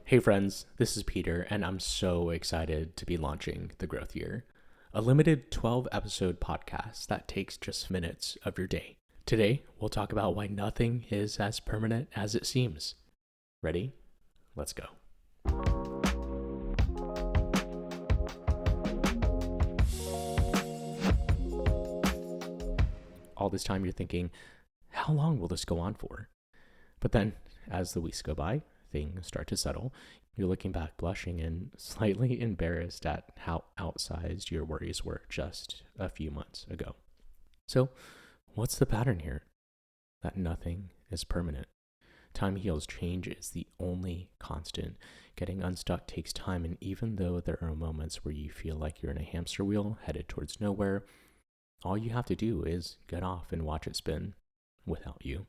Hey friends, this is Peter, and I'm so excited to be launching The Growth Year, a limited 12-episode podcast that takes just minutes of your day. Today, we'll talk about why nothing is as permanent as it seems. Ready? Let's go. All this time you're thinking, how long will this go on for? But then, as the weeks go by, things start to settle. You're looking back blushing and slightly embarrassed at how outsized your worries were just a few months ago. So, what's the pattern here? That nothing is permanent. Time heals, change is the only constant. Getting unstuck takes time, and even though there are moments where you feel like you're in a hamster wheel headed towards nowhere, all you have to do is get off and watch it spin without you.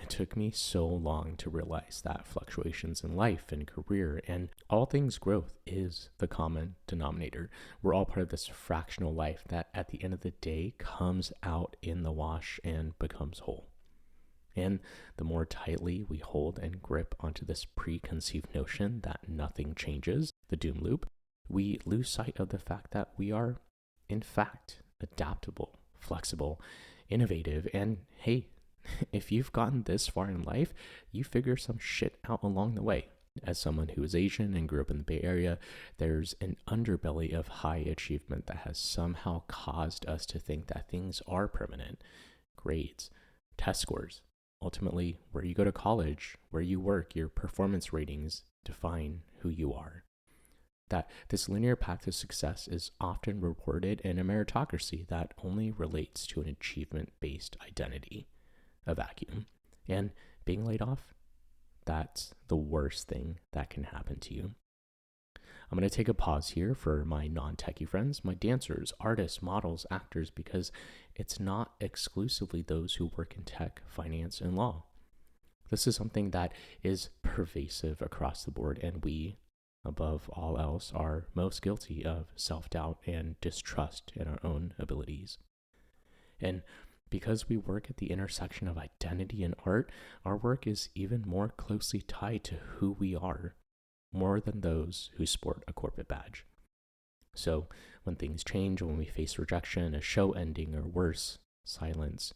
It took me so long to realize that fluctuations in life and career and all things growth is the common denominator. We're all part of this fractional life that at the end of the day comes out in the wash and becomes whole. And the more tightly we hold and grip onto this preconceived notion that nothing changes, the doom loop, we lose sight of the fact that we are, in fact, adaptable, flexible, innovative, and hey, if you've gotten this far in life, you figure some shit out along the way. As someone who is Asian and grew up in the Bay Area, there's an underbelly of high achievement that has somehow caused us to think that things are permanent. Grades, test scores, ultimately where you go to college, where you work, your performance ratings define who you are. That this linear path to success is often rewarded in a meritocracy that only relates to an achievement-based identity. A vacuum. And being laid off, that's the worst thing that can happen to you. I'm going to take a pause here for my non-techie friends, my dancers, artists, models, actors, because it's not exclusively those who work in tech, finance, and law. This is something that is pervasive across the board, and we, above all else, are most guilty of self-doubt and distrust in our own abilities. And because we work at the intersection of identity and art, our work is even more closely tied to who we are, more than those who sport a corporate badge. So when things change, when we face rejection, a show ending, or worse, silence,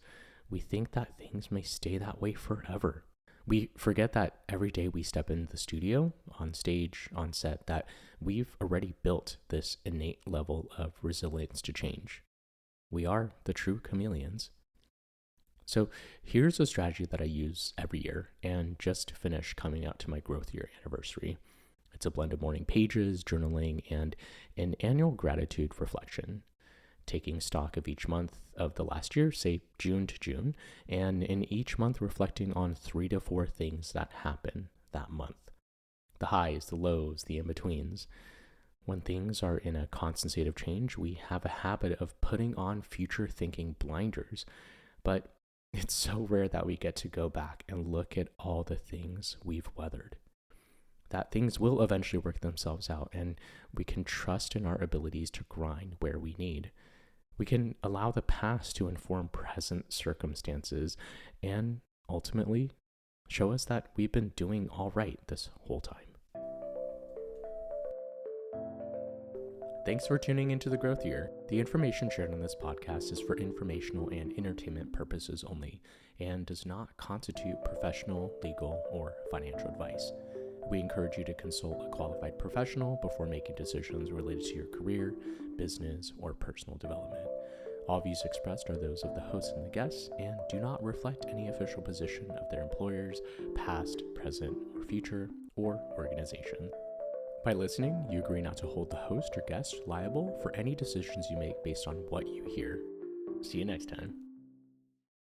we think that things may stay that way forever. We forget that every day we step into the studio, on stage, on set, that we've already built this innate level of resilience to change. We are the true chameleons. So here's a strategy that I use every year and just finished coming out to my growth year anniversary. It's a blend of morning pages, journaling, and an annual gratitude reflection, taking stock of each month of the last year, say June to June, and in each month reflecting on 3 to 4 things that happen that month. The highs, the lows, the in-betweens. When things are in a constant state of change, we have a habit of putting on future thinking blinders, but it's so rare that we get to go back and look at all the things we've weathered. That things will eventually work themselves out, and we can trust in our abilities to grind where we need. We can allow the past to inform present circumstances and ultimately show us that we've been doing all right this whole time. Thanks for tuning into The Growth Year. The information shared on this podcast is for informational and entertainment purposes only and does not constitute professional, legal, or financial advice. We encourage you to consult a qualified professional before making decisions related to your career, business, or personal development. All views expressed are those of the host and the guests and do not reflect any official position of their employers, past, present, or future, or organization. By listening, you agree not to hold the host or guest liable for any decisions you make based on what you hear. See you next time.